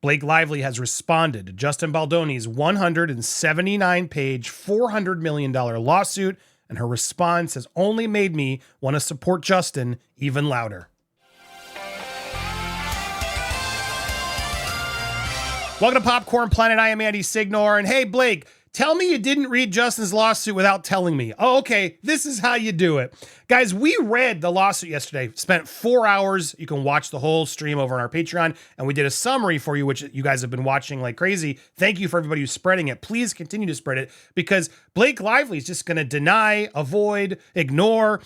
Blake Lively has responded to Justin Baldoni's 179-page, $400 million lawsuit, and her response has only made me want to support Justin even louder. Welcome to Popcorn Planet. I am Andy Signore. And hey, Blake, tell me you didn't read Justin's lawsuit without telling me. Oh, okay. This is how you do it. Guys, we read the lawsuit yesterday, spent 4 hours. You can watch the whole stream over on our Patreon. And we did a summary for you, which you guys have been watching like crazy. Thank you for everybody who's spreading it. Please continue to spread it because Blake Lively is just going to deny, avoid, ignore.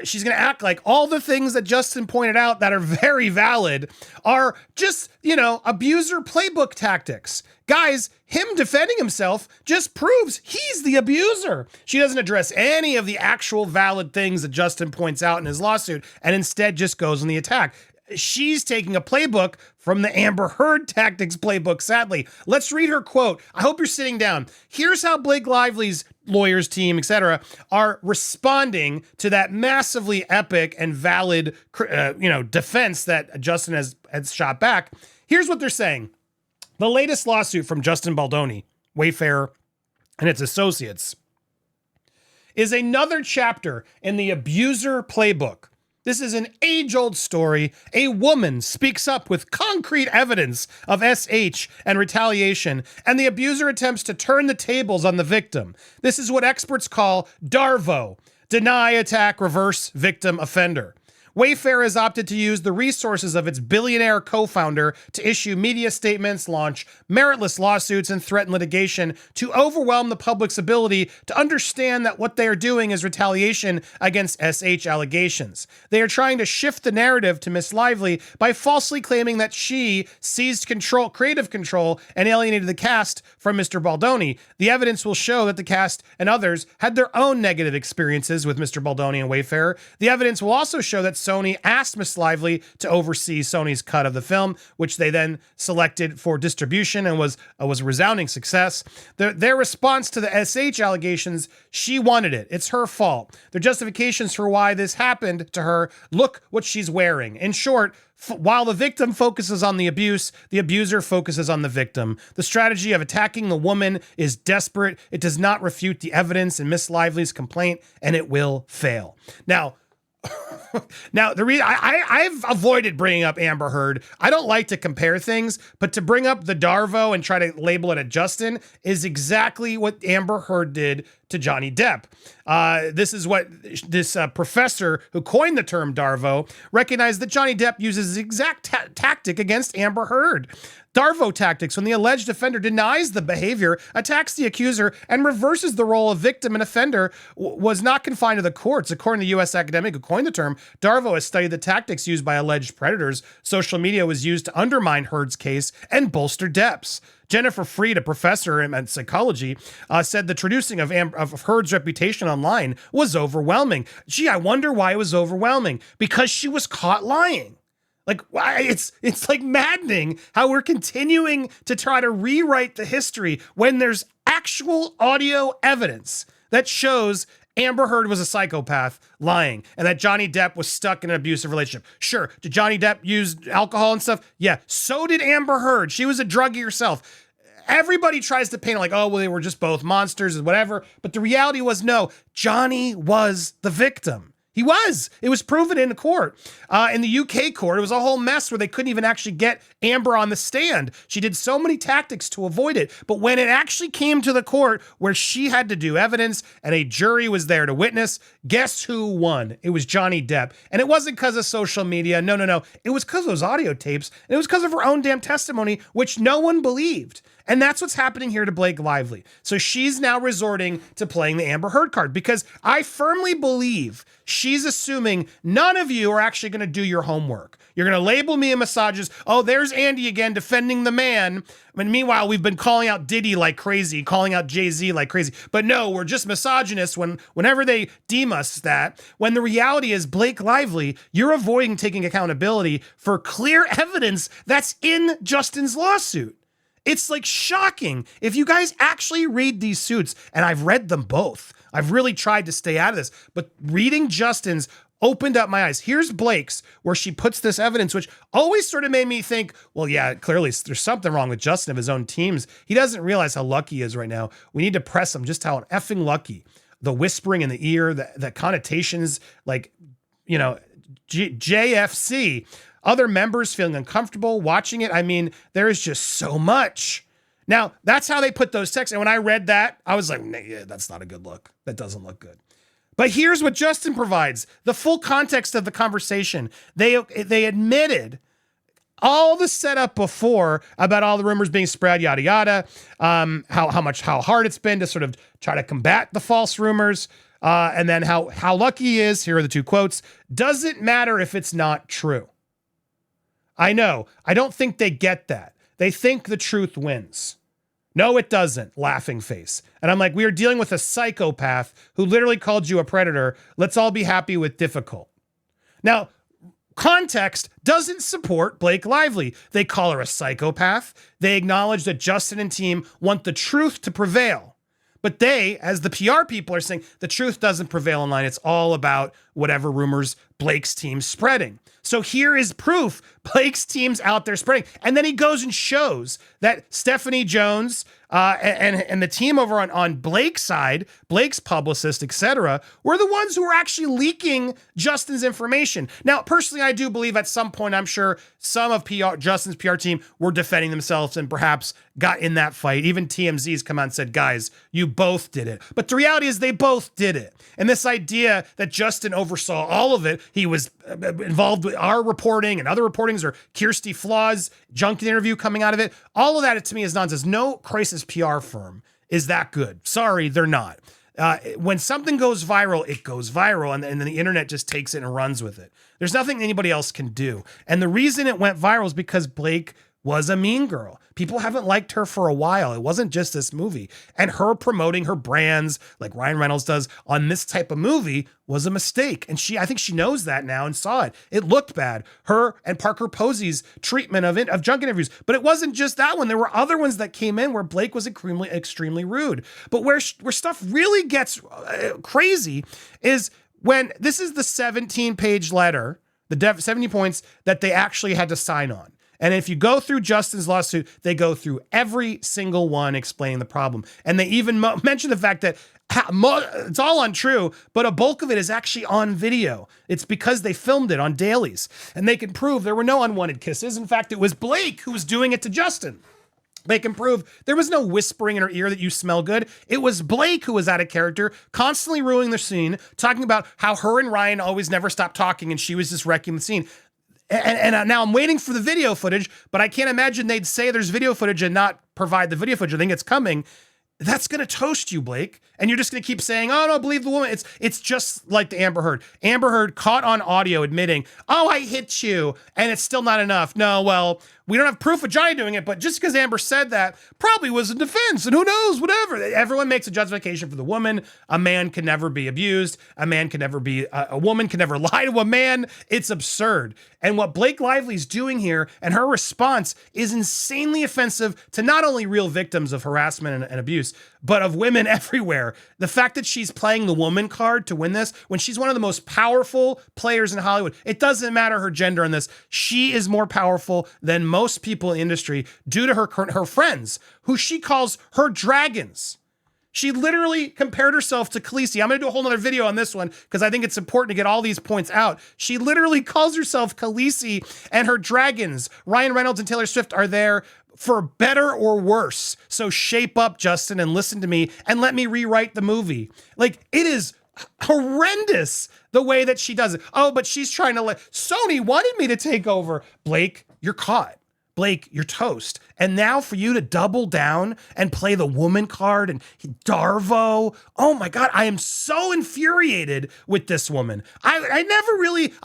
She's going to act like all the things that Justin pointed out that are very valid are just, abuser playbook tactics. Guys, him defending himself just proves he's the abuser. She doesn't address any of the actual valid things that Justin points out in his lawsuit and instead just goes on the attack. She's taking a playbook from the Amber Heard tactics playbook, sadly. Let's read her quote. I hope you're sitting down. Here's how Blake Lively's lawyers team, etc., are responding to that massively epic and valid, defense that Justin has shot back. Here's what they're saying. The latest lawsuit from Justin Baldoni, Wayfair, and its associates is another chapter in the abuser playbook. This is an age-old story. A woman speaks up with concrete evidence of SH and retaliation, and the abuser attempts to turn the tables on the victim. This is what experts call DARVO, deny, attack, reverse, victim, offender. Wayfair has opted to use the resources of its billionaire co-founder to issue media statements, launch meritless lawsuits, and threaten litigation to overwhelm the public's ability to understand that what they are doing is retaliation against SH allegations. They are trying to shift the narrative to Miss Lively by falsely claiming that she seized creative control, and alienated the cast from Mr. Baldoni. The evidence will show that the cast and others had their own negative experiences with Mr. Baldoni and Wayfair. The evidence will also show that Sony asked Miss Lively to oversee Sony's cut of the film, which they then selected for distribution and was a resounding success. Their response to the SH allegations, she wanted it. It's her fault. Their justifications for why this happened to her, look what she's wearing. In short, while the victim focuses on the abuse, the abuser focuses on the victim. The strategy of attacking the woman is desperate. It does not refute the evidence in Miss Lively's complaint, and it will fail. Now, the reason I've avoided bringing up Amber Heard. I don't like to compare things, but to bring up the Darvo and try to label it a Justin is exactly what Amber Heard did to Johnny Depp. This is what this professor who coined the term Darvo recognized that Johnny Depp uses the exact tactic against Amber Heard. Darvo tactics, when the alleged offender denies the behavior, attacks the accuser, and reverses the role of victim and offender, was not confined to the courts. According to the U.S. academic who coined the term, Darvo has studied the tactics used by alleged predators. Social media was used to undermine Heard's case and bolster Depp's. Jernnifer Freed, a professor in psychology, said the traducing of Heard's reputation online was overwhelming. Gee, I wonder why it was overwhelming. Because she was caught lying. Like, it's like maddening how we're continuing to try to rewrite the history when there's actual audio evidence that shows Amber Heard was a psychopath lying and that Johnny Depp was stuck in an abusive relationship. Sure, did Johnny Depp use alcohol and stuff? Yeah, so did Amber Heard. She was a druggie herself. Everybody tries to paint it like, oh, well, they were just both monsters and whatever. But the reality was, no, Johnny was the victim. He was. It was proven in court. In the UK court, it was a whole mess where they couldn't even actually get Amber on the stand. She did so many tactics to avoid it. But when it actually came to the court where she had to do evidence and a jury was there to witness, guess who won? It was Johnny Depp. And it wasn't because of social media. No. It was because of those audio tapes. And it was because of her own damn testimony, which no one believed. And that's what's happening here to Blake Lively. So she's now resorting to playing the Amber Heard card because I firmly believe she's assuming none of you are actually going to do your homework. You're going to label me a misogynist. Oh, there's Andy again defending the man. I mean, meanwhile, we've been calling out Diddy like crazy, calling out Jay-Z like crazy. But no, we're just misogynists whenever they deem us that. When the reality is, Blake Lively, you're avoiding taking accountability for clear evidence that's in Justin's lawsuit. It's like shocking. If you guys actually read these suits, and I've read them both, I've really tried to stay out of this, but reading Justin's opened up my eyes. Here's Blake's, where she puts this evidence, which always sort of made me think, well, yeah, clearly there's something wrong with Justin of his own teams. He doesn't realize how lucky he is right now. We need to press him just how effing lucky. The whispering in the ear, the connotations, like, you know, JFC, other members feeling uncomfortable watching it. I mean, there is just so much. Now, that's how they put those texts. And when I read that, I was like, nah, yeah, that's not a good look. That doesn't look good. But here's what Justin provides, the full context of the conversation. They admitted all the setup before about all the rumors being spread, yada, yada, how hard it's been to sort of try to combat the false rumors, and then how lucky he is. Here are the two quotes. Doesn't matter if it's not true. I know. I don't think they get that. They think the truth wins. No, it doesn't. Laughing face. And I'm like, we are dealing with a psychopath who literally called you a predator. Let's all be happy with difficult. Now, context doesn't support Blake Lively. They call her a psychopath. They acknowledge that Justin and team want the truth to prevail. But they, as the PR people, are saying the truth doesn't prevail online. It's all about whatever rumors Blake's team's spreading. So here is proof Blake's team's out there spreading. And then he goes and shows that Stephanie Jones and the team over on Blake's side, Blake's publicist, etc., were the ones who were actually leaking Justin's information. Now, personally, I do believe at some point, I'm sure some of Justin's PR team were defending themselves and perhaps got in that fight. Even TMZ's come out and said, guys, you both did it. But the reality is they both did it. And this idea that Justin oversaw all of it, he was involved with our reporting and other reportings, or Kirsty Flaw's junk interview coming out of it, all of that to me is nonsense. No crisis PR firm is that good. Sorry, they're not. When something goes viral, it goes viral, and then the internet just takes it and runs with it. There's nothing anybody else can do. And the reason it went viral is because Blake was a mean girl. People haven't liked her for a while. It wasn't just this movie. And her promoting her brands like Ryan Reynolds does on this type of movie was a mistake. And I think she knows that now and saw it. It looked bad. Her and Parker Posey's treatment of junk interviews. But it wasn't just that one. There were other ones that came in where Blake was extremely rude. But where stuff really gets crazy is when this is the 17-page letter, the 70 points that they actually had to sign on. And if you go through Justin's lawsuit, they go through every single one explaining the problem. And they even mention the fact that it's all untrue, but a bulk of it is actually on video. It's because they filmed it on dailies. And they can prove there were no unwanted kisses. In fact, it was Blake who was doing it to Justin. They can prove there was no whispering in her ear that you smell good. It was Blake who was out of character, constantly ruining the scene, talking about how her and Ryan always never stopped talking and she was just wrecking the scene. And now I'm waiting for the video footage, but I can't imagine they'd say there's video footage and not provide the video footage. I think it's coming. That's going to toast you, Blake. And you're just going to keep saying, oh, no, believe the woman. It's just like the Amber Heard. Amber Heard caught on audio admitting, oh, I hit you. And it's still not enough. No, well, we don't have proof of Johnny doing it, but just because Amber said that probably was in defense, and who knows, whatever. Everyone makes a justification for the woman. A man can never be abused. A man can never be, a woman can never lie to a man. It's absurd. And what Blake Lively's doing here and her response is insanely offensive to not only real victims of harassment and abuse, but of women everywhere. The fact that she's playing the woman card to win this, when she's one of the most powerful players in Hollywood, it doesn't matter her gender in this. She is more powerful than most people in the industry due to her friends, who she calls her dragons. She literally compared herself to Khaleesi. I'm going to do a whole nother video on this one because I think it's important to get all these points out. She literally calls herself Khaleesi, and her dragons, Ryan Reynolds and Taylor Swift, are there for better or worse. So shape up, Justin, and listen to me and let me rewrite the movie. Like, it is horrendous the way that she does it. Oh, but she's trying to Sony wanted me to take over. Blake, you're caught. Blake, you're toast. And now for you to double down and play the woman card and Darvo. Oh my God, I am so infuriated with this woman. I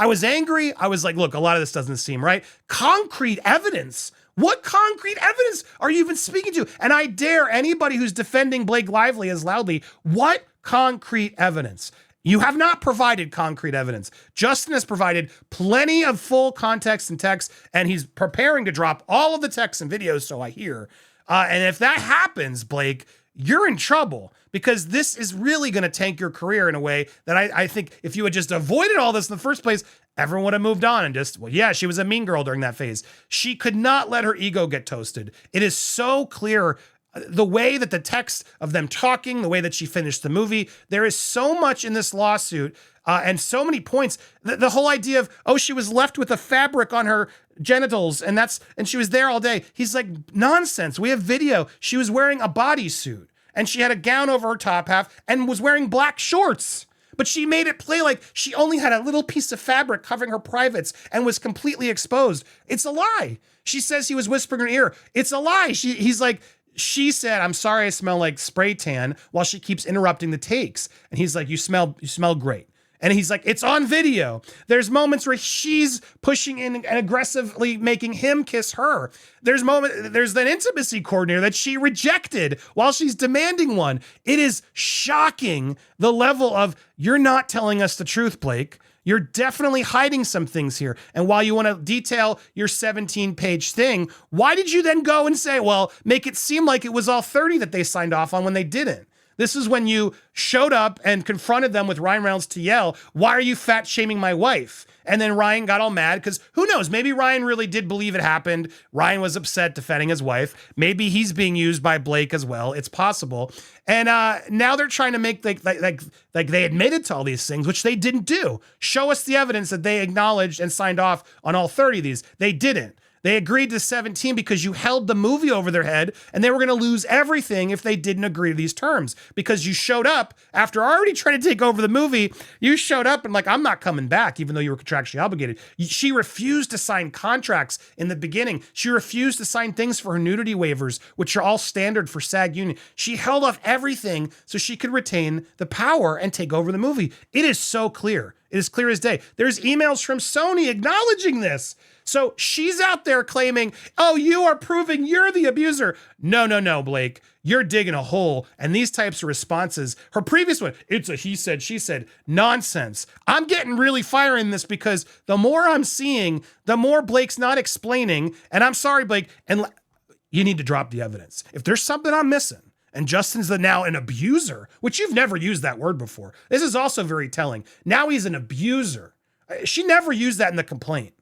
was angry. I was like, look, a lot of this doesn't seem right. Concrete evidence. What concrete evidence are you even speaking to? And I dare anybody who's defending Blake Lively as loudly, what concrete evidence? You have not provided concrete evidence. Justin has provided plenty of full context and text, and he's preparing to drop all of the texts and videos, so I hear. And if that happens, Blake, you're in trouble, because this is really going to tank your career in a way that I think if you had just avoided all this in the first place, everyone would have moved on and just, well, yeah, she was a mean girl during that phase. She could not let her ego get toasted. It is so clear the way that the text of them talking, the way that she finished the movie, there is so much in this lawsuit and so many points. The whole idea of, oh, she was left with a fabric on her genitals and she was there all day. He's like, nonsense. We have video. She was wearing a bodysuit and she had a gown over her top half and was wearing black shorts. But she made it play like she only had a little piece of fabric covering her privates and was completely exposed. It's a lie. She says he was whispering in her ear. It's a lie. He's like, she said, I'm sorry I smell like spray tan, while she keeps interrupting the takes. And he's like, you smell great. And he's like, it's on video. There's moments where she's pushing in and aggressively making him kiss her. There's an intimacy coordinator that she rejected while she's demanding one. It is shocking, the level of, you're not telling us the truth, Blake. You're definitely hiding some things here. And while you want to detail your 17-page thing, why did you then go and say, well, make it seem like it was all 30 that they signed off on when they didn't? This is when you showed up and confronted them with Ryan Reynolds to yell, why are you fat shaming my wife? And then Ryan got all mad because who knows, maybe Ryan really did believe it happened. Ryan was upset defending his wife. Maybe he's being used by Blake as well. It's possible. And now they're trying to make like they admitted to all these things, which they didn't do. Show us the evidence that they acknowledged and signed off on all 30 of these. They didn't. They agreed to 17 because you held the movie over their head and they were going to lose everything if they didn't agree to these terms, because you showed up after already trying to take over the movie. You showed up and like, I'm not coming back, even though you were contractually obligated. She refused to sign contracts in the beginning. She refused to sign things for her nudity waivers, which are all standard for SAG union. She held off everything so she could retain the power and take over the movie. It is so clear. It is clear as day. There's emails from Sony acknowledging this. So she's out there claiming, oh, you are proving you're the abuser. No, Blake. You're digging a hole. And these types of responses, her previous one, it's a he said, she said, nonsense. I'm getting really fiery in this because the more I'm seeing, the more Blake's not explaining. And I'm sorry, Blake, and you need to drop the evidence. If there's something I'm missing, and Justin's now an abuser, which you've never used that word before. This is also very telling. Now he's an abuser. She never used that in the complaint.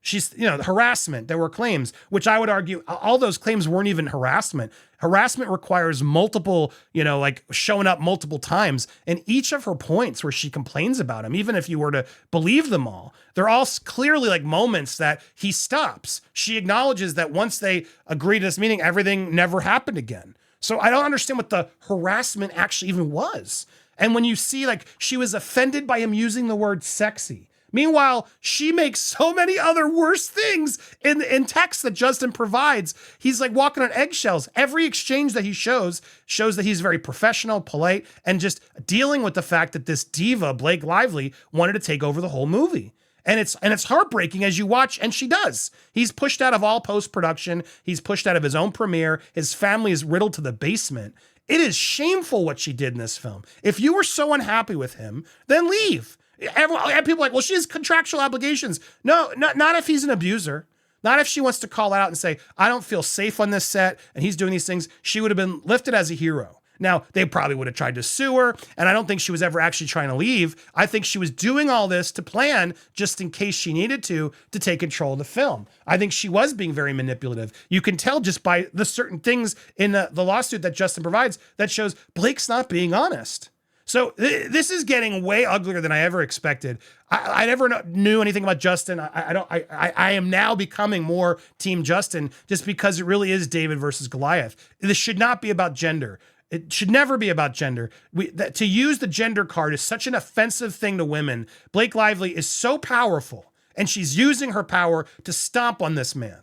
She's, harassment. There were claims, which I would argue all those claims weren't even harassment. Harassment requires multiple, like showing up multiple times. And each of her points where she complains about him, even if you were to believe them all, they're all clearly like moments that he stops. She acknowledges that once they agree to this meeting, everything never happened again. So I don't understand what the harassment actually even was. And when you see like she was offended by him using the word sexy. Meanwhile, she makes so many other worse things in text that Justin provides. He's like walking on eggshells. Every exchange that he shows that he's very professional, polite, and just dealing with the fact that this diva, Blake Lively, wanted to take over the whole movie. And it's heartbreaking as you watch, and she does. He's pushed out of all post-production. He's pushed out of his own premiere. His family is riddled to the basement. It is shameful what she did in this film. If you were so unhappy with him, then leave. People are like, well, she has contractual obligations. No, not if he's an abuser. Not if she wants to call out and say, I don't feel safe on this set, and he's doing these things. She would have been lifted as a hero. Now, they probably would have tried to sue her, and I don't think she was ever actually trying to leave. I think she was doing all this to plan just in case she needed to take control of the film. I think she was being very manipulative. You can tell just by the certain things in the lawsuit that Justin provides that shows Blake's not being honest. So this is getting way uglier than I ever expected. I never knew anything about Justin. I am now becoming more Team Justin just because it really is David versus Goliath. This should not be about gender. It should never be about gender. To use the gender card is such an offensive thing to women. Blake Lively is so powerful, and she's using her power to stomp on this man.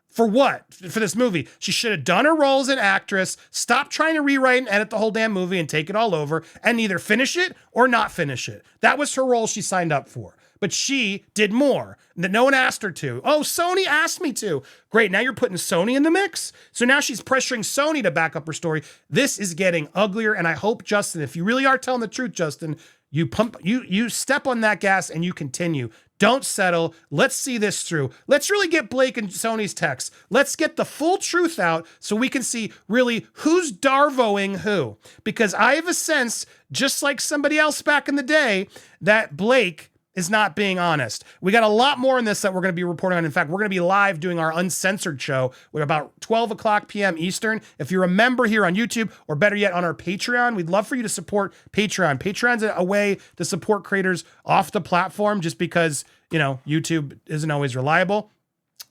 For what? For this movie. She should have done her role as an actress, stop trying to rewrite and edit the whole damn movie and take it all over, and either finish it or not finish it. That was her role she signed up for. But she did more that no one asked her to. Oh, Sony asked me to. Great, now you're putting Sony in the mix? So now she's pressuring Sony to back up her story. This is getting uglier, and I hope, Justin, if you really are telling the truth, Justin, you step on that gas and you continue. Don't settle. Let's see this through. Let's really get Blake and Sony's text. Let's get the full truth out so we can see really who's Darvoing who. Because I have a sense, just like somebody else back in the day, that Blake is not being honest. We got a lot more in this that we're going to be reporting on. In fact, we're going to be live doing our Uncensored show with about 12 o'clock p.m. Eastern. If you're a member here on YouTube, or better yet, on our Patreon, we'd love for you to support Patreon. Patreon's a way to support creators off the platform just because, YouTube isn't always reliable.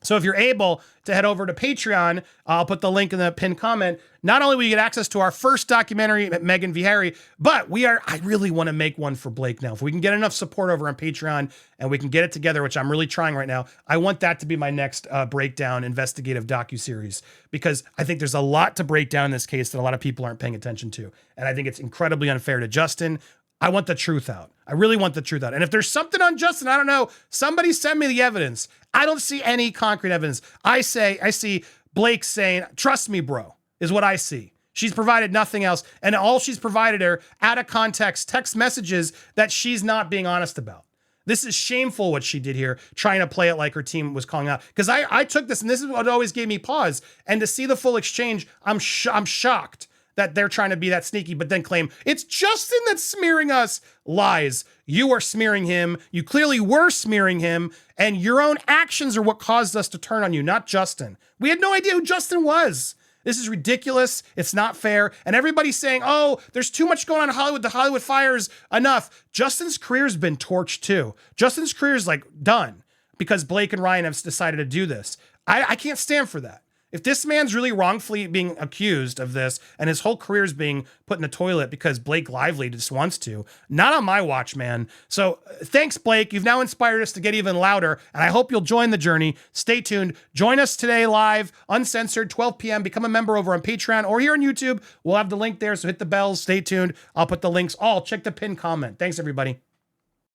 So if you're able to head over to Patreon, I'll put the link in the pinned comment. Not only will you get access to our first documentary, Meghan v. Harry, but I really want to make one for Blake now. If we can get enough support over on Patreon and we can get it together, which I'm really trying right now, I want that to be my next breakdown investigative docuseries, because I think there's a lot to break down in this case that a lot of people aren't paying attention to. And I think it's incredibly unfair to Justin. I want the truth out. I really want the truth out. And if there's something on Justin, I don't know, somebody send me the evidence. I don't see any concrete evidence. I see Blake saying, trust me, bro, is what I see. She's provided nothing else. And all she's provided are out of context text messages that she's not being honest about. This is shameful what she did here, trying to play it like her team was calling out. Because I took this, and this is what always gave me pause. And to see the full exchange, I'm shocked that they're trying to be that sneaky, but then claim it's Justin that's smearing us. Lies. You are smearing him. You clearly were smearing him, and your own actions are what caused us to turn on you, not Justin. We had no idea who Justin was. This is ridiculous. It's not fair. And everybody's saying, oh, there's too much going on in Hollywood. The Hollywood fire's enough. Justin's career's been torched too. Justin's career's done because Blake and Ryan have decided to do this. I can't stand for that. If this man's really wrongfully being accused of this and his whole career is being put in the toilet because Blake Lively just wants to, not on my watch, man. So thanks, Blake. You've now inspired us to get even louder, and I hope you'll join the journey. Stay tuned. Join us today live, Uncensored, 12 p.m. Become a member over on Patreon or here on YouTube. We'll have the link there, so hit the bells. Stay tuned. I'll put the links all. Check the pinned comment. Thanks, everybody.